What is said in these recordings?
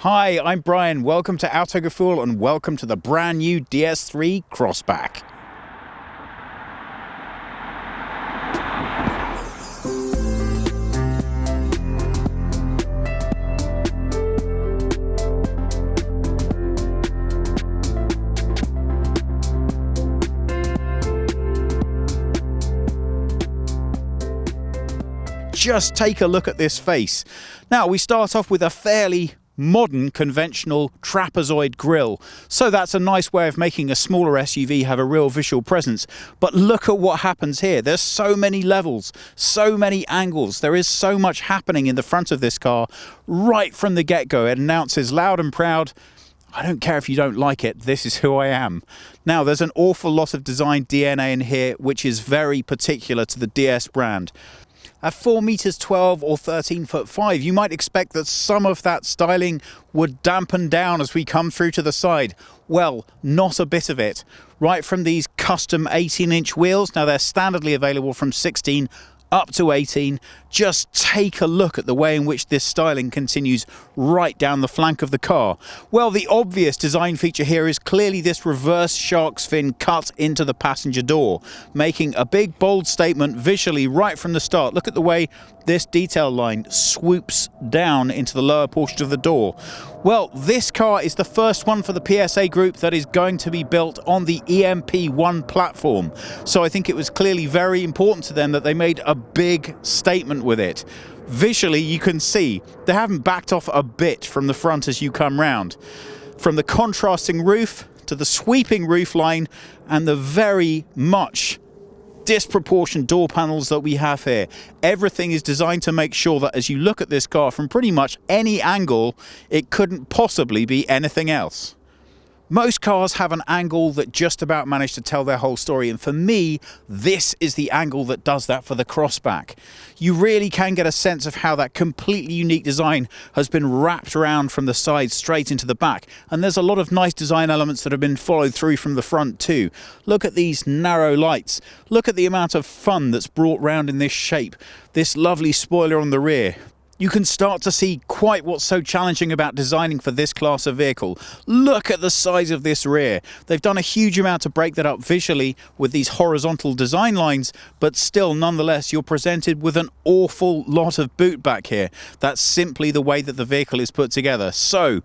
Hi, I'm Brian. Welcome to Autogefuhl and welcome to the brand new DS3 Crossback. Just take a look at this face. Now, we start off with a fairly modern conventional trapezoid grille, so that's a nice way of making a smaller SUV have a real visual presence. But look at what happens here. There's so many levels, so many angles. There is so much happening in the front of this car right from the get-go. It announces loud and proud, I don't care if you don't like it, this is who I am. Now, there's an awful lot of design DNA in here which is very particular to the DS brand. At 4 meters 12 or 13'5", you might expect that some of that styling would dampen down as we come through to the side. Well, not a bit of it. Right from these custom 18-inch wheels, now they're standardly available from 16 up to 18. Just take a look at the way in which this styling continues right down the flank of the car. Well, the obvious design feature here is clearly this reverse shark's fin cut into the passenger door, making a big bold statement visually right from the start. Look at the way this detail line swoops down into the lower portion of the door. Well, this car is the first one for the PSA group that is going to be built on the EMP1 platform. So I think it was clearly very important to them that they made a big statement with it. Visually, you can see they haven't backed off a bit from the front as you come round. From the contrasting roof to the sweeping roof line and the very much disproportionate door panels that we have here. Everything is designed to make sure that as you look at this car from pretty much any angle, it couldn't possibly be anything else. Most cars have an angle that just about managed to tell their whole story, and for me, this is the angle that does that for the Crossback. You really can get a sense of how that completely unique design has been wrapped around from the side straight into the back, and there's a lot of nice design elements that have been followed through from the front too. Look at these narrow lights. Look at the amount of fun that's brought round in this shape. This lovely spoiler on the rear. You can start to see quite what's so challenging about designing for this class of vehicle. Look at the size of this rear. They've done a huge amount to break that up visually with these horizontal design lines, but still, nonetheless, you're presented with an awful lot of boot back here. That's simply the way that the vehicle is put together. So,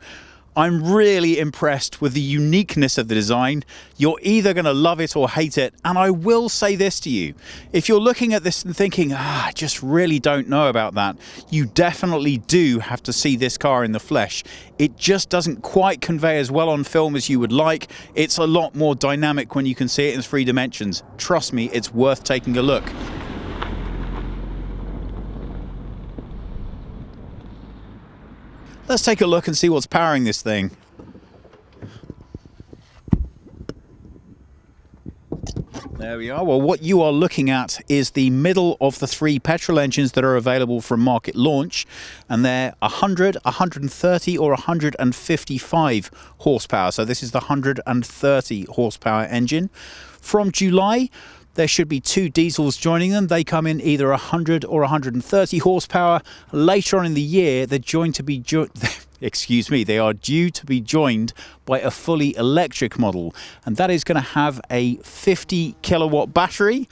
I'm really impressed with the uniqueness of the design. You're either going to love it or hate it, and I will say this to you. If you're looking at this and thinking, I just really don't know about that, you definitely do have to see this car in the flesh. It just doesn't quite convey as well on film as you would like. It's a lot more dynamic when you can see it in 3 dimensions. Trust me, it's worth taking a look. Let's take a look and see what's powering this thing. There we are. Well, what you are looking at is the middle of the 3 petrol engines that are available from market launch, and they're 100, 130 or 155 horsepower. So this is the 130 horsepower engine. From July, there should be 2 diesels joining them. They come in either 100 or 130 horsepower. Later on in the year, they're going to be they are due to be joined by a fully electric model, and that is going to have a 50 kilowatt battery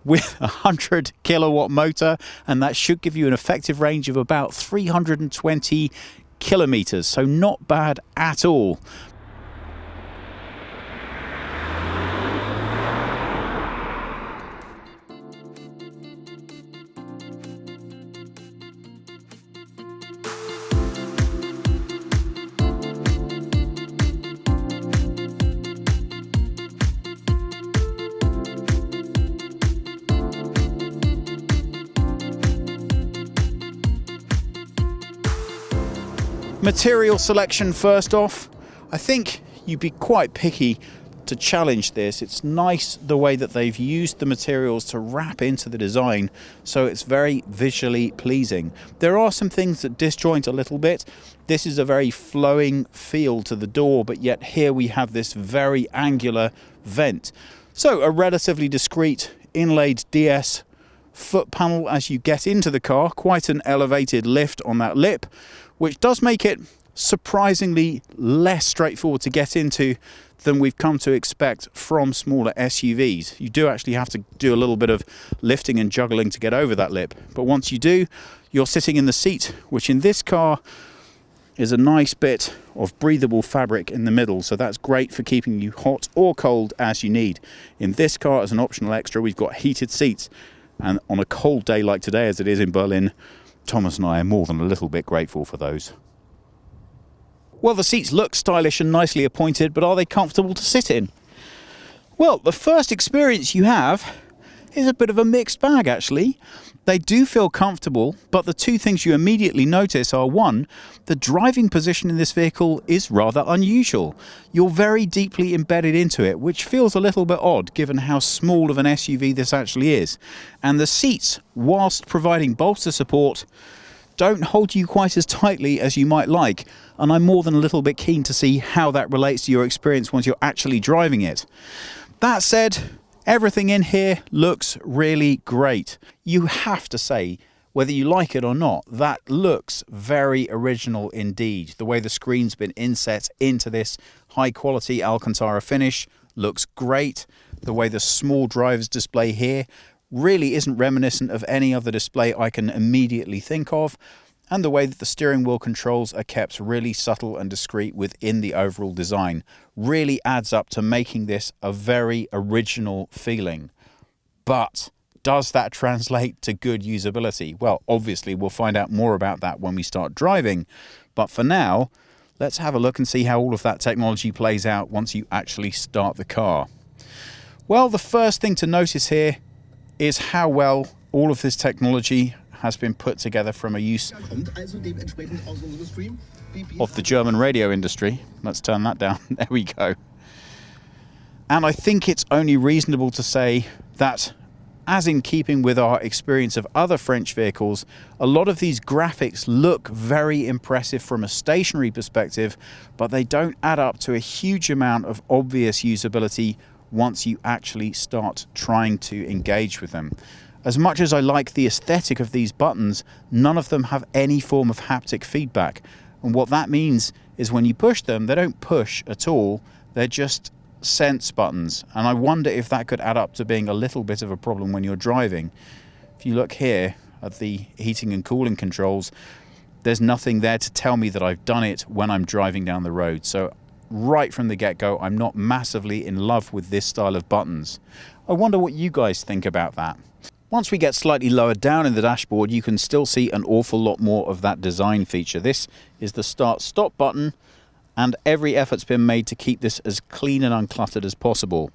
with a 100 kilowatt motor, and that should give you an effective range of about 320 kilometers. So not bad at all. Material selection first off. I think you'd be quite picky to challenge this. It's nice the way that they've used the materials to wrap into the design, so it's very visually pleasing. There are some things that disjoint a little bit. This is a very flowing feel to the door, but yet here we have this very angular vent. So a relatively discreet inlaid DS foot panel as you get into the car, quite an elevated lift on that lip, which does make it surprisingly less straightforward to get into than we've come to expect from smaller SUVs. You do actually have to do a little bit of lifting and juggling to get over that lip. But once you do, you're sitting in the seat, which in this car is a nice bit of breathable fabric in the middle, so that's great for keeping you hot or cold as you need. In this car, as an optional extra, we've got heated seats, and on a cold day like today, as it is in Berlin, Thomas and I are more than a little bit grateful for those. Well, the seats look stylish and nicely appointed, but are they comfortable to sit in? Well, the first experience you have is a bit of a mixed bag, actually. They do feel comfortable, but the two things you immediately notice are, one, the driving position in this vehicle is rather unusual. You're very deeply embedded into it, which feels a little bit odd given how small of an SUV this actually is. And the seats, whilst providing bolster support, don't hold you quite as tightly as you might like. And I'm more than a little bit keen to see how that relates to your experience once you're actually driving it. That said, everything in here looks really great. You have to say, whether you like it or not, that looks very original indeed. The way the screen's been inset into this high quality Alcantara finish looks great. The way the small driver's display here really isn't reminiscent of any other display I can immediately think of. And the way that the steering wheel controls are kept really subtle and discreet within the overall design really adds up to making this a very original feeling. But does that translate to good usability? Well, obviously we'll find out more about that when we start driving. But for now, let's have a look and see how all of that technology plays out once you actually start the car. Well, the first thing to notice here is how well all of this technology has been put together from a use of the German radio industry. Let's turn that down. There we go. And I think it's only reasonable to say that, as in keeping with our experience of other French vehicles, a lot of these graphics look very impressive from a stationary perspective, but they don't add up to a huge amount of obvious usability once you actually start trying to engage with them. As much as I like the aesthetic of these buttons, none of them have any form of haptic feedback. And what that means is when you push them, they don't push at all. They're just sense buttons. And I wonder if that could add up to being a little bit of a problem when you're driving. If you look here at the heating and cooling controls, there's nothing there to tell me that I've done it when I'm driving down the road. So right from the get-go, I'm not massively in love with this style of buttons. I wonder what you guys think about that. Once we get slightly lower down in the dashboard, you can still see an awful lot more of that design feature. This is the start-stop button, and every effort's been made to keep this as clean and uncluttered as possible.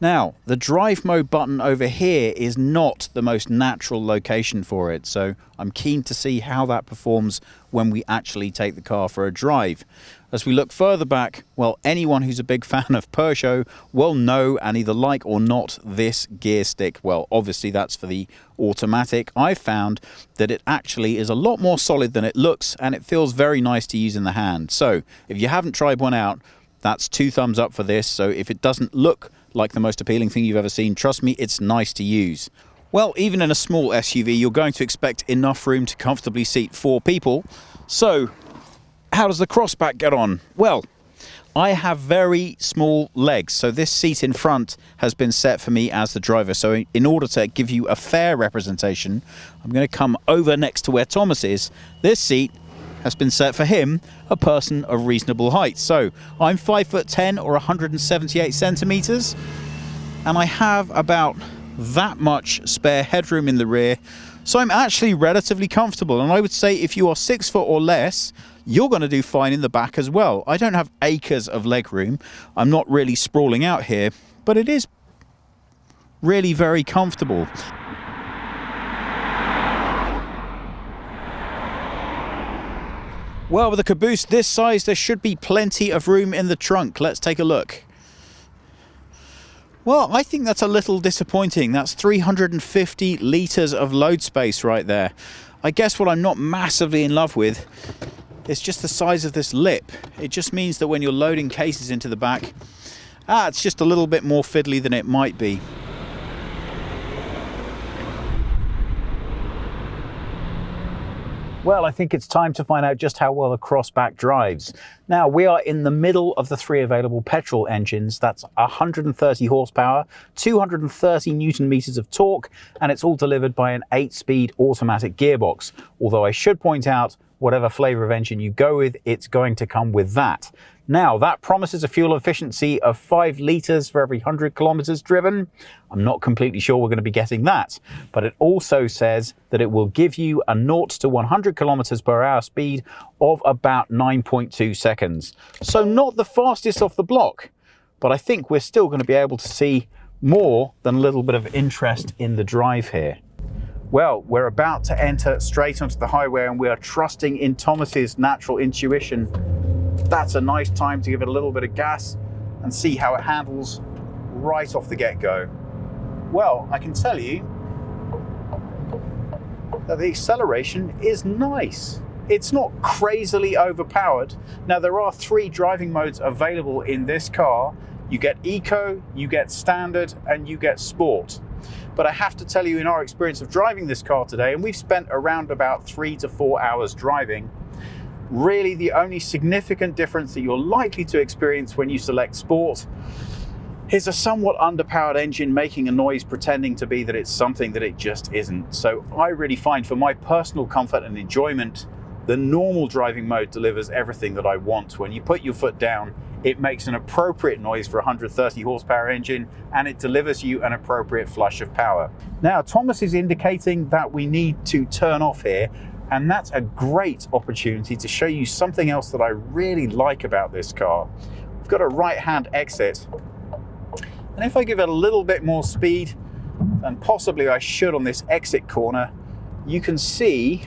Now, the drive mode button over here is not the most natural location for it, so I'm keen to see how that performs when we actually take the car for a drive. As we look further back, well, anyone who's a big fan of Peugeot will know and either like or not this gear stick. Well, obviously that's for the automatic. I've found that it actually is a lot more solid than it looks, and it feels very nice to use in the hand. So if you haven't tried one out, that's 2 thumbs up for this. So if it doesn't look like the most appealing thing you've ever seen, trust me, it's nice to use. Well, even in a small SUV, you're going to expect enough room to comfortably seat 4 people. So how does the Crossback get on? Well, I have very small legs, so this seat in front has been set for me as the driver. So in order to give you a fair representation, I'm going to come over next to where Thomas is. This seat has been set for him, a person of reasonable height. So I'm 5'10" or 178 centimeters, and I have about that much spare headroom in the rear. So I'm actually relatively comfortable, and I would say if you are 6 foot or less, you're going to do fine in the back as well. I don't have acres of leg room. I'm not really sprawling out here, but it is really very comfortable. Well, with a caboose this size, there should be plenty of room in the trunk. Let's take a look. Well, I think that's a little disappointing. That's 350 litres of load space right there. I guess what I'm not massively in love with is just the size of this lip. It just means that when you're loading cases into the back, it's just a little bit more fiddly than it might be. Well, I think it's time to find out just how well the Crossback drives. Now, we are in the middle of the 3 available petrol engines. That's 130 horsepower, 230 Newton meters of torque, and it's all delivered by an 8-speed automatic gearbox. Although I should point out, whatever flavor of engine you go with, it's going to come with that. Now, that promises a fuel efficiency of 5 litres for every 100 kilometres driven. I'm not completely sure we're going to be getting that, but it also says that it will give you a 0 to 100 kilometres per hour speed of about 9.2 seconds. So not the fastest off the block, but I think we're still going to be able to see more than a little bit of interest in the drive here. Well, we're about to enter straight onto the highway and we are trusting in Thomas's natural intuition. That's a nice time to give it a little bit of gas and see how it handles right off the get-go. Well, I can tell you that the acceleration is nice. It's not crazily overpowered. Now, there are 3 driving modes available in this car. You get Eco, you get Standard, and you get Sport. But I have to tell you, in our experience of driving this car today, and we've spent around about 3 to 4 hours driving, really the only significant difference that you're likely to experience when you select Sport is a somewhat underpowered engine making a noise pretending to be that it's something that it just isn't. So I really find, for my personal comfort and enjoyment, the normal driving mode delivers everything that I want. When you put your foot down, it makes an appropriate noise for a 130 horsepower engine and it delivers you an appropriate flush of power. Now, Thomas is indicating that we need to turn off here, and that's a great opportunity to show you something else that I really like about this car. We've got a right-hand exit, and if I give it a little bit more speed than possibly I should on this exit corner, you can see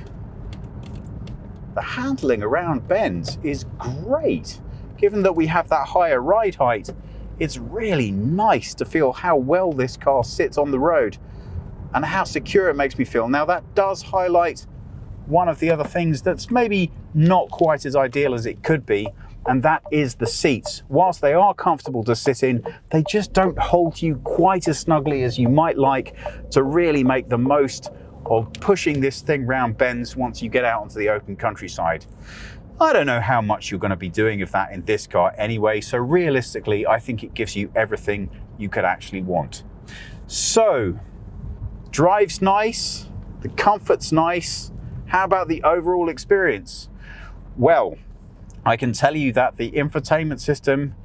the handling around bends is great. Given that we have that higher ride height, it's really nice to feel how well this car sits on the road and how secure it makes me feel. Now, that does highlight one of the other things that's maybe not quite as ideal as it could be, and that is the seats. Whilst they are comfortable to sit in, they just don't hold you quite as snugly as you might like to really make the most of pushing this thing round bends once you get out onto the open countryside. I don't know how much you're going to be doing of that in this car anyway, so realistically, I think it gives you everything you could actually want. So, drive's nice, the comfort's nice. How about the overall experience? Well, I can tell you that the infotainment system,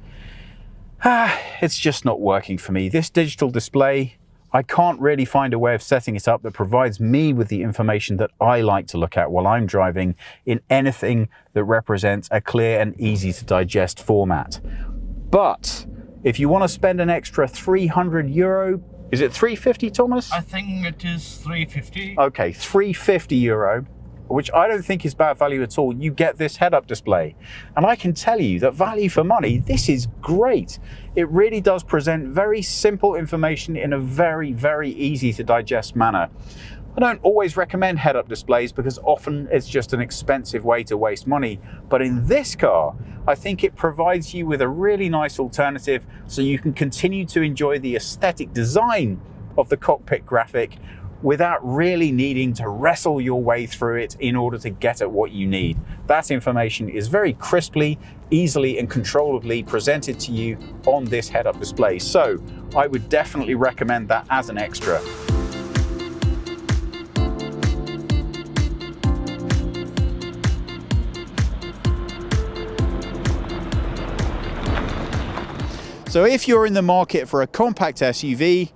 it's just not working for me. This digital display, I can't really find a way of setting it up that provides me with the information that I like to look at while I'm driving in anything that represents a clear and easy to digest format. But if you want to spend an extra €300, is it 350, Thomas? I think it is 350. Okay, €350, which I don't think is bad value at all. You get this head-up display. And I can tell you that value for money, this is great. It really does present very simple information in a very, very easy to digest manner. I don't always recommend head-up displays because often it's just an expensive way to waste money. But in this car, I think it provides you with a really nice alternative so you can continue to enjoy the aesthetic design of the cockpit graphic without really needing to wrestle your way through it in order to get at what you need. That information is very crisply, easily and controllably presented to you on this head-up display. So I would definitely recommend that as an extra. So if you're in the market for a compact SUV,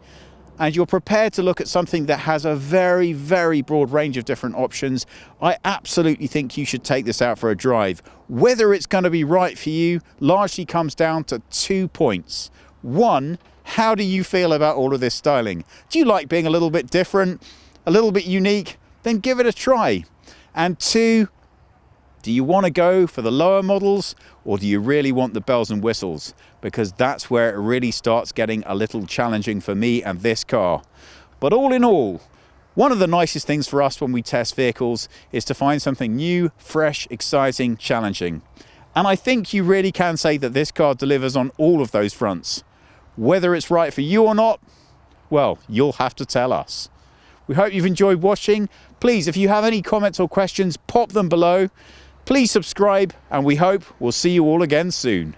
and you're prepared to look at something that has a very, very broad range of different options, I absolutely think you should take this out for a drive. Whether it's going to be right for you largely comes down to 2 points. One, how do you feel about all of this styling? Do you like being a little bit different, a little bit unique? Then give it a try. And 2, do you want to go for the lower models, or do you really want the bells and whistles? Because that's where it really starts getting a little challenging for me and this car. But all in all, one of the nicest things for us when we test vehicles is to find something new, fresh, exciting, challenging. And I think you really can say that this car delivers on all of those fronts. Whether it's right for you or not, well, you'll have to tell us. We hope you've enjoyed watching. Please, if you have any comments or questions, pop them below. Please subscribe, and we hope we'll see you all again soon.